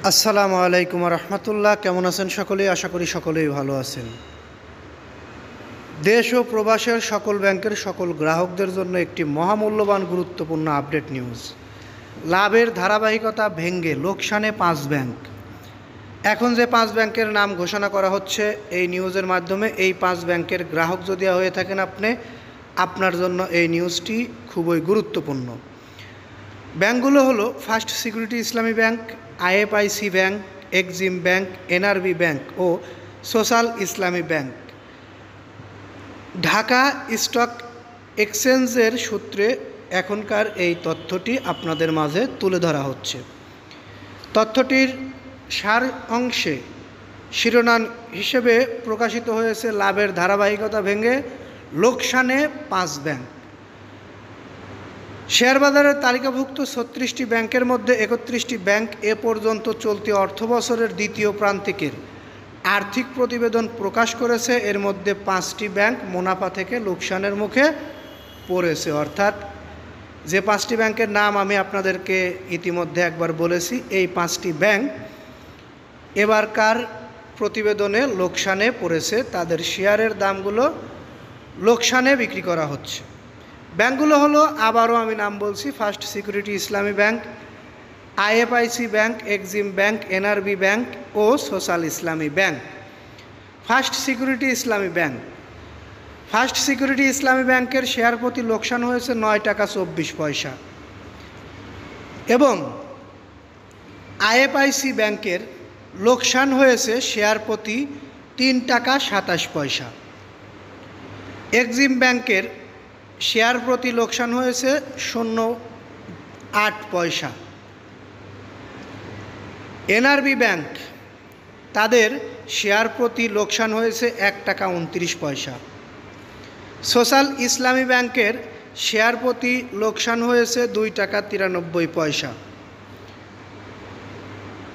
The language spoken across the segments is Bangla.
আসসালামু আলাইকুম রহমতুল্লাহ। কেমন আছেন সকলেই? আশা করি সকলেই ভালো আছেন। দেশ ও প্রবাসের সকল ব্যাংকের সকল গ্রাহকদের জন্য একটি মহামূল্যবান গুরুত্বপূর্ণ আপডেট নিউজ। লাভের ধারাবাহিকতা ভেঙে লোকসানে 5 ব্যাংক। এখন যে 5 ব্যাংকের নাম ঘোষণা করা হচ্ছে এই নিউজের মাধ্যমে, এই 5 ব্যাংকের গ্রাহক যদি হয়ে থাকেন আপনি, আপনার জন্য এই নিউজটি খুবই গুরুত্বপূর্ণ। ব্যাংকগুলো হলো First security Islami bank, IFIC bank, Exim bank, NRB bank ও social Islami bank. Dhaka stock এক্সচেঞ্জের সূত্রে এখনকার এই তথ্যটি আপনাদের মাঝে তুলে ধরা হচ্ছে। তথ্যটির সার অংশে শিরোনাম হিসেবে প্রকাশিত হয়েছে লাভের ধারাবাহিকতা ভেঙে লোকসানে 5 ব্যাংক। শেয়ার বাজারের তালিকাভুক্ত 36টি ব্যাংকের মধ্যে 31টি ব্যাংক এ পর্যন্ত চলতি অর্থবছরের দ্বিতীয় প্রান্তিকের আর্থিক প্রতিবেদন প্রকাশ করেছে। এর মধ্যে 5টি ব্যাংক মুনাফা থেকে লোকসানের মুখে পড়েছে। অর্থাৎ যে 5টি ব্যাংকের নাম আমি আপনাদেরকে ইতিমধ্যে একবার বলেছি, এই 5টি ব্যাংক এবারকার প্রতিবেদনে লোকসানে পড়েছে। তাদের শেয়ারের দামগুলো লোকসানে বিক্রি করা হচ্ছে। ব্যাংকগুলো হলো, আবারও আমি নাম বলছি, first security Islami bank, IFIC bank, Exim bank, NRB bank ও social Islami bank. First security Islami bank. First security Islami ব্যাংকের শেয়ার প্রতি লোকসান হয়েছে 9 টাকা 24 পয়সা এবং আইএফআইসি ব্যাংকের লোকসান হয়েছে শেয়ার প্রতি 3 টাকা 27 পয়সা। এক্সিম ব্যাংকের শেয়ার প্রতি লোকসান হয়েছে 0.8 পয়সা। এনআরবি ব্যাংক, তাদের শেয়ার প্রতি লোকসান হয়েছে 1 টাকা 29 পয়সা। সোশ্যাল ইসলামী ব্যাংকের শেয়ার প্রতি লোকসান হয়েছে 2 টাকা 93 পয়সা।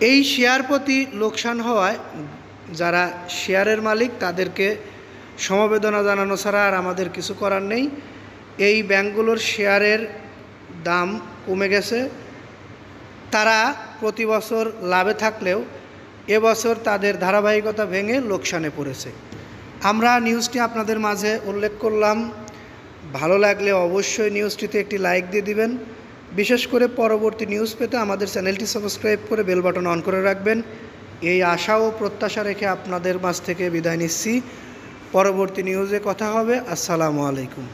এই শেয়ার প্রতি লোকসান হওয়ায় যারা শেয়ারের মালিক তাদেরকে সমবেদনা জানানো ছাড়া আর আমাদের কিছু করার নেই। এই ব্যাংকগুলোর শেয়ারের দাম কমে গেছে। তারা প্রতি বছর লাভে থাকলেও এবছর তাদের ধারাবাহিকতা ভেঙে লোকসানে পড়েছে। আমরা নিউজটি আপনাদের মাঝে উল্লেখ করলাম। ভালো লাগলে অবশ্যই নিউজটিতে একটি লাইক দিয়ে দিবেন। বিশেষ করে পরবর্তী নিউজ পেতে আমাদের চ্যানেলটি সাবস্ক্রাইব করে বেল বাটন অন করে রাখবেন। এই আশা ও প্রত্যাশা রেখে আপনাদের মাঝ থেকে বিদায় নিচ্ছি। পরবর্তী নিউজে কথা হবে। আসসালামু আলাইকুম।